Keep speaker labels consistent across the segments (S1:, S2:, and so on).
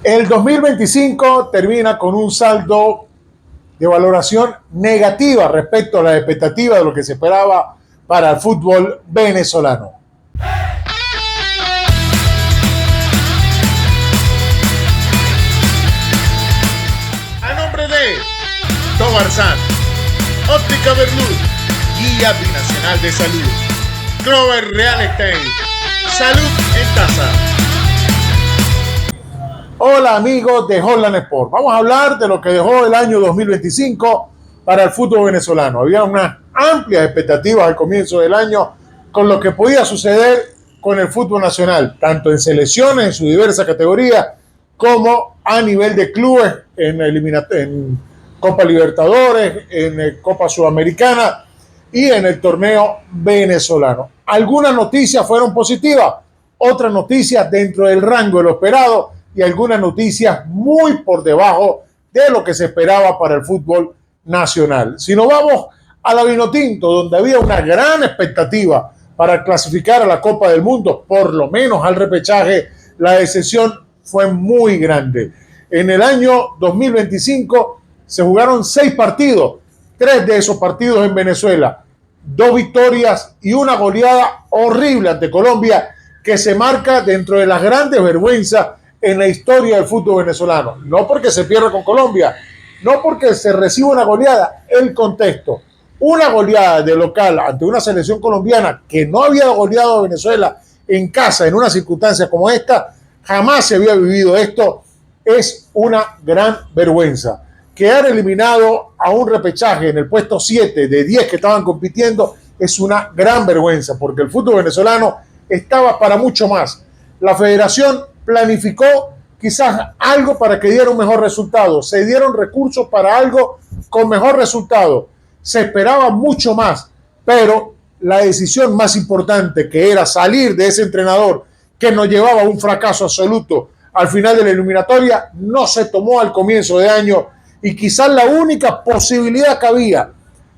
S1: El 2025 termina con un saldo de valoración negativa respecto a la expectativa de lo que se esperaba para el fútbol venezolano.
S2: A nombre de Tobarzán, Óptica Berluz, Guía Binacional de Salud, Clover Real Estate, Salud en Taza.
S1: Hola amigos de Holland Sport. Vamos a hablar de lo que dejó el año 2025 para el fútbol venezolano. Había unas amplias expectativas al comienzo del año con lo que podía suceder con el fútbol nacional, tanto en selecciones, en su diversa categoría, como a nivel de clubes, en Copa Libertadores, en Copa Sudamericana y en el torneo venezolano. Algunas noticias fueron positivas, otras noticias dentro del rango de lo esperado y algunas noticias muy por debajo de lo que se esperaba para el fútbol nacional. Si nos vamos a la Vinotinto, donde había una gran expectativa para clasificar a la Copa del Mundo, por lo menos al repechaje, la decepción fue muy grande. En el año 2025 se jugaron 6 partidos, 3 de esos partidos en Venezuela, 2 victorias y una goleada horrible ante Colombia, que se marca dentro de las grandes vergüenzas en la historia del fútbol venezolano. No porque se pierda con Colombia, no porque se reciba una goleada, el contexto. Una goleada de local ante una selección colombiana que no había goleado a Venezuela en casa en una circunstancia como esta, jamás se había vivido esto, es una gran vergüenza. Quedar eliminado a un repechaje en el puesto 7 de 10 que estaban compitiendo es una gran vergüenza, porque el fútbol venezolano estaba para mucho más. La federación planificó quizás algo para que diera un mejor resultado, se dieron recursos para algo con mejor resultado, se esperaba mucho más, pero la decisión más importante, que era salir de ese entrenador que nos llevaba a un fracaso absoluto al final de la eliminatoria, no se tomó al comienzo de año, y quizás la única posibilidad que había,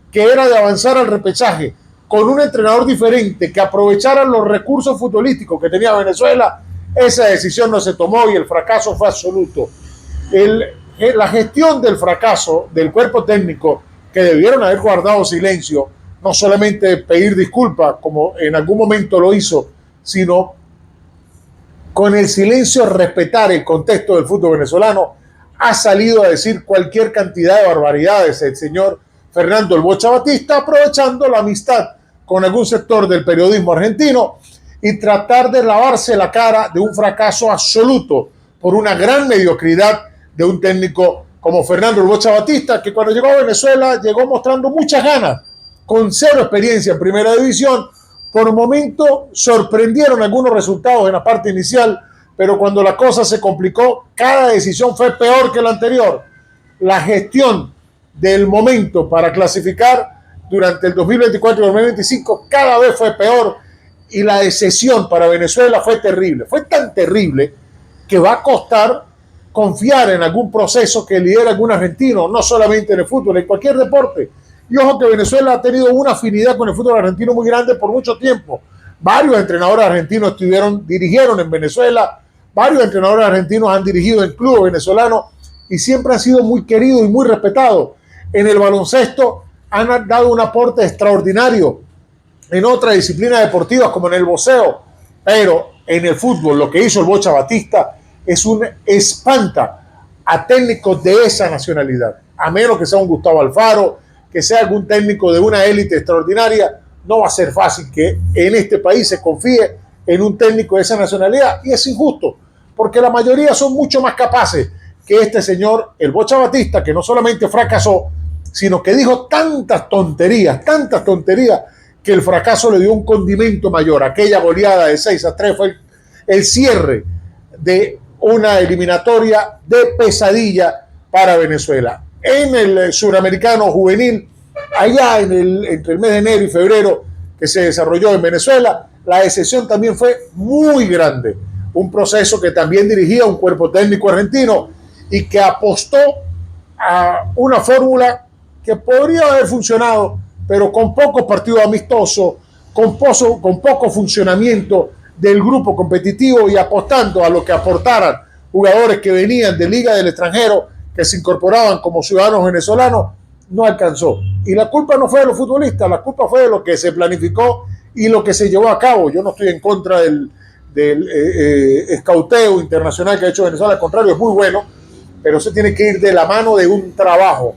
S1: que era de avanzar al repechaje con un entrenador diferente que aprovechara los recursos futbolísticos que tenía Venezuela, esa decisión no se tomó y el fracaso fue absoluto. La gestión del fracaso del cuerpo técnico, que debieron haber guardado silencio, no solamente pedir disculpas como en algún momento lo hizo, sino con el silencio respetar el contexto del fútbol venezolano, ha salido a decir cualquier cantidad de barbaridades el señor Fernando El Bocha Batista, aprovechando la amistad con algún sector del periodismo argentino y tratar de lavarse la cara de un fracaso absoluto por una gran mediocridad de un técnico como Fernando El Bocha Batista, que cuando llegó a Venezuela llegó mostrando muchas ganas, con 0 experiencia en primera división. Por un momento sorprendieron algunos resultados en la parte inicial, pero cuando la cosa se complicó, cada decisión fue peor que la anterior. La gestión del momento para clasificar durante el 2024 y 2025 cada vez fue peor, y la decepción para Venezuela fue terrible. Fue tan terrible que va a costar confiar en algún proceso que lidera algún argentino, no solamente en el fútbol, en cualquier deporte. Y ojo que Venezuela ha tenido una afinidad con el fútbol argentino muy grande por mucho tiempo. Varios entrenadores argentinos dirigieron en Venezuela, varios entrenadores argentinos han dirigido en clubes venezolanos y siempre han sido muy queridos y muy respetados. En el baloncesto han dado un aporte extraordinario, en otras disciplinas deportivas como en el boxeo, pero en el fútbol lo que hizo el Bocha Batista es un espanta a técnicos de esa nacionalidad, a menos que sea un Gustavo Alfaro, que sea algún técnico de una élite extraordinaria. No va a ser fácil que en este país se confíe en un técnico de esa nacionalidad, y es injusto, porque la mayoría son mucho más capaces que este señor, el Bocha Batista, que no solamente fracasó, sino que dijo tantas tonterías, que el fracaso le dio un condimento mayor. Aquella goleada de 6-3 fue el cierre de una eliminatoria de pesadilla para Venezuela. En el suramericano juvenil, allá entre el mes de enero y febrero, que se desarrolló en Venezuela, la decepción también fue muy grande. Un proceso que también dirigía un cuerpo técnico argentino y que apostó a una fórmula que podría haber funcionado, pero con pocos partidos amistosos, con poco funcionamiento del grupo competitivo y apostando a lo que aportaran jugadores que venían de liga del extranjero, que se incorporaban como ciudadanos venezolanos, no alcanzó. Y la culpa no fue de los futbolistas, la culpa fue de lo que se planificó y lo que se llevó a cabo. Yo no estoy en contra del escauteo internacional que ha hecho Venezuela, al contrario, es muy bueno, pero se tiene que ir de la mano de un trabajo,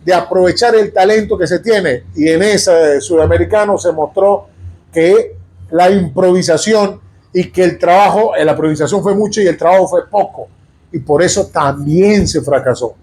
S1: de aprovechar el talento que se tiene, y en ese sudamericano se mostró que la improvisación y que el trabajo, la improvisación fue mucho y el trabajo fue poco, y por eso también se fracasó.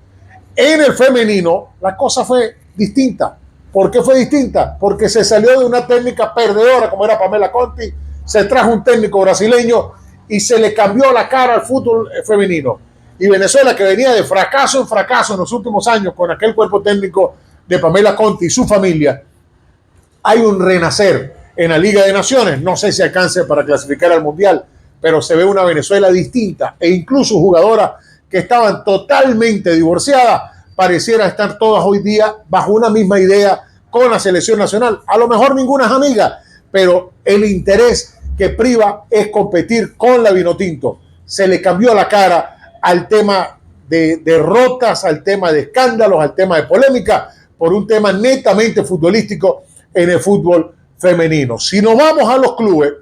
S1: En el femenino la cosa fue distinta. ¿Por qué fue distinta? Porque se salió de una técnica perdedora como era Pamela Conti, se trajo un técnico brasileño y se le cambió la cara al fútbol femenino. Y Venezuela, que venía de fracaso en fracaso en los últimos años con aquel cuerpo técnico de Pamela Conti y su familia, hay un renacer en la Liga de Naciones. No sé si alcance para clasificar al Mundial, pero se ve una Venezuela distinta, e incluso jugadoras que estaban totalmente divorciadas pareciera estar todas hoy día bajo una misma idea con la selección nacional. A lo mejor ninguna es amiga, pero el interés que priva es competir con la Vinotinto. Se le cambió la cara al tema de derrotas, al tema de escándalos, al tema de polémica, por un tema netamente futbolístico en el fútbol femenino. Si nos vamos a los clubes,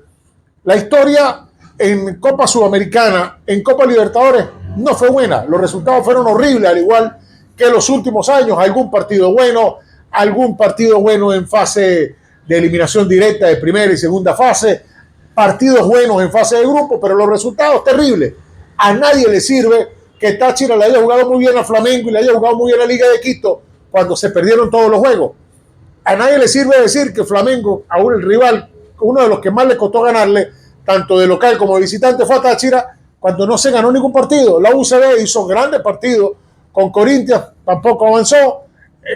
S1: la historia en Copa Sudamericana, en Copa Libertadores, no fue buena. Los resultados fueron horribles, al igual que los últimos años. Algún partido bueno en fase de eliminación directa de primera y segunda fase, partidos buenos en fase de grupo, pero los resultados terribles. A nadie le sirve que Táchira le haya jugado muy bien a Flamengo y le haya jugado muy bien a la Liga de Quito cuando se perdieron todos los juegos. A nadie le sirve decir que Flamengo, aún el rival, uno de los que más le costó ganarle, tanto de local como de visitante, fue a Táchira, cuando no se ganó ningún partido. La UCB hizo grandes partidos con Corinthians, tampoco avanzó.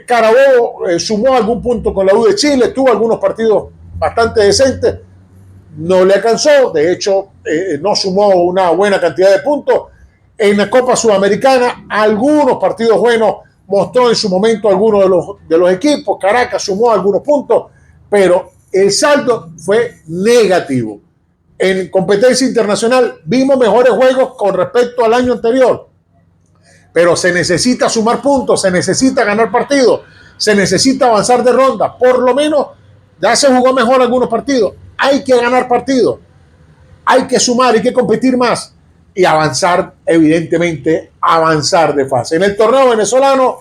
S1: Carabobo sumó algún punto con la U de Chile, tuvo algunos partidos bastante decentes, no le alcanzó. De hecho, no sumó una buena cantidad de puntos. En la Copa Sudamericana, algunos partidos buenos mostró en su momento algunos de los equipos. Caracas sumó algunos puntos, pero el saldo fue negativo. En competencia internacional vimos mejores juegos con respecto al año anterior, pero se necesita sumar puntos, se necesita ganar partidos, se necesita avanzar de ronda. Por lo menos ya se jugó mejor algunos partidos. Hay que ganar partidos, hay que sumar, hay que competir más y avanzar, evidentemente, avanzar de fase. En el torneo venezolano,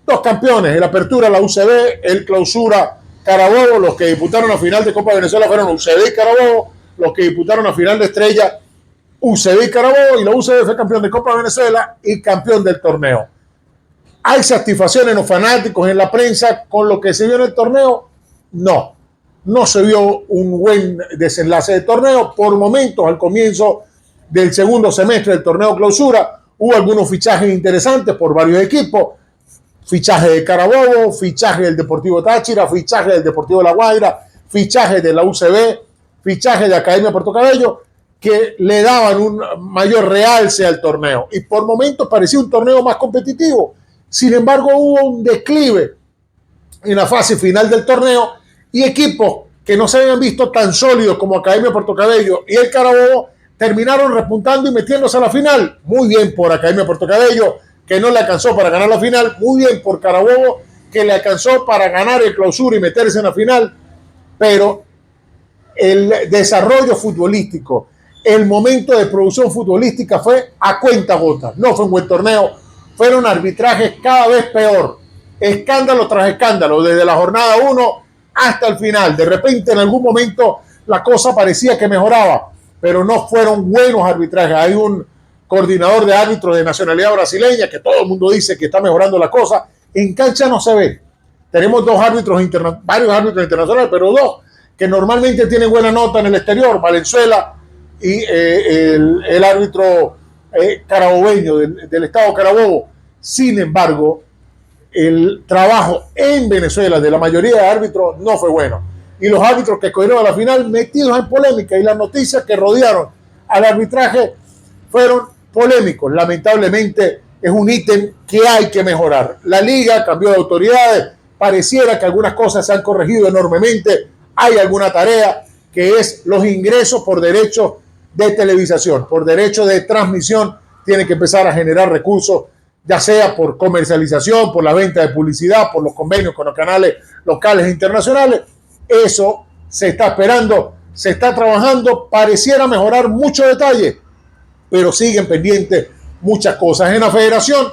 S1: dos campeones, el Apertura, la UCB, el Clausura, Carabobo. Los que disputaron la final de Copa de Venezuela fueron UCB y Carabobo. Los que disputaron la final de Estrella, UCB y Carabobo, y la UCB fue campeón de Copa de Venezuela y campeón del torneo. ¿Hay satisfacción en los fanáticos, en la prensa, con lo que se vio en el torneo? No se vio un buen desenlace de torneo. Por momentos, al comienzo del segundo semestre del torneo Clausura, hubo algunos fichajes interesantes por varios equipos. Fichaje de Carabobo, fichaje del Deportivo Táchira, fichaje del Deportivo La Guaira, fichaje de la UCB, fichaje de Academia Puerto Cabello, que le daban un mayor realce al torneo. Y por momentos parecía un torneo más competitivo. Sin embargo, hubo un declive en la fase final del torneo y equipos que no se habían visto tan sólidos como Academia Puerto Cabello y el Carabobo terminaron repuntando y metiéndose a la final. Muy bien por Academia Puerto Cabello, que no le alcanzó para ganar la final. Muy bien por Carabobo, que le alcanzó para ganar el Clausura y meterse en la final. Pero el desarrollo futbolístico, el momento de producción futbolística fue a cuentagotas. No fue un buen torneo, fueron arbitrajes cada vez peor, escándalo tras escándalo, desde la jornada 1 hasta el final. De repente, en algún momento, la cosa parecía que mejoraba, pero no fueron buenos arbitrajes. Hay un coordinador de árbitros de nacionalidad brasileña que todo el mundo dice que está mejorando la cosa. En cancha no se ve. Tenemos varios árbitros internacionales, pero dos que normalmente tienen buena nota en el exterior, Valenzuela y el árbitro carabobeño del estado Carabobo. Sin embargo, el trabajo en Venezuela de la mayoría de árbitros no fue bueno. Y los árbitros que escogieron a la final metidos en polémica, y las noticias que rodearon al arbitraje fueron polémicos. Lamentablemente es un ítem que hay que mejorar. La liga cambió de autoridades, pareciera que algunas cosas se han corregido enormemente. Hay alguna tarea que es los ingresos por derecho de televisación, por derecho de transmisión tiene que empezar a generar recursos, ya sea por comercialización, por la venta de publicidad, por los convenios con los canales locales e internacionales. Eso se está esperando, se está trabajando, pareciera mejorar muchos detalles, pero siguen pendientes muchas cosas. En la federación,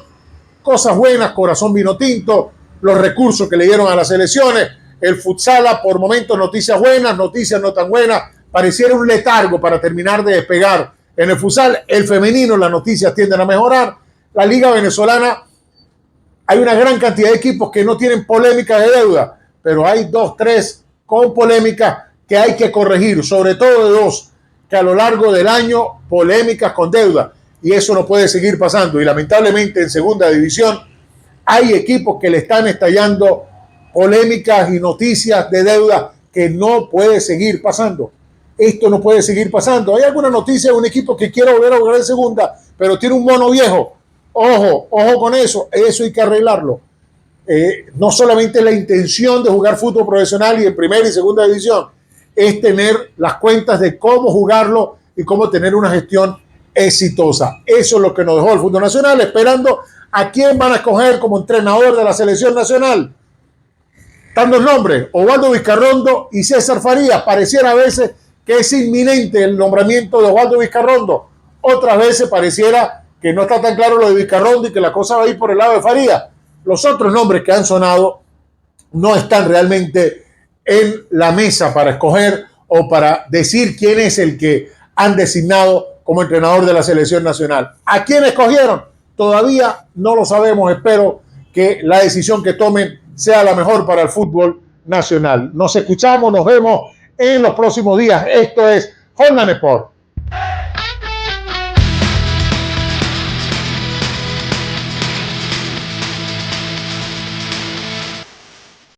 S1: cosas buenas, corazón vino tinto, los recursos que le dieron a las elecciones, el futsal, por momentos noticias buenas, noticias no tan buenas, pareciera un letargo para terminar de despegar en el futsal. El femenino, las noticias tienden a mejorar. La liga venezolana, hay una gran cantidad de equipos que no tienen polémicas de deuda, pero hay 2, 3 con polémicas que hay que corregir, sobre todo de 2, que a lo largo del año polémicas con deuda, y eso no puede seguir pasando. Y lamentablemente en segunda división hay equipos que le están estallando polémicas y noticias de deuda que no puede seguir pasando. Esto no puede seguir pasando. Hay alguna noticia de un equipo que quiere volver a jugar en segunda, pero tiene un mono viejo. Ojo con eso hay que arreglarlo. No solamente la intención de jugar fútbol profesional y en primera y segunda división, es tener las cuentas de cómo jugarlo y cómo tener una gestión exitosa. Eso es lo que nos dejó el fútbol nacional, esperando a quién van a escoger como entrenador de la selección nacional. Están dos nombres, Osvaldo Vizcarrondo y César Farías. Pareciera a veces que es inminente el nombramiento de Osvaldo Vizcarrondo. Otras veces pareciera que no está tan claro lo de Vizcarrondo y que la cosa va a ir por el lado de Farías. Los otros nombres que han sonado no están realmente en la mesa para escoger o para decir quién es el que han designado como entrenador de la selección nacional. ¿A quién escogieron? Todavía no lo sabemos. Espero que la decisión que tomen sea la mejor para el fútbol nacional. Nos escuchamos, nos vemos en los próximos días. Esto es Holland Sport.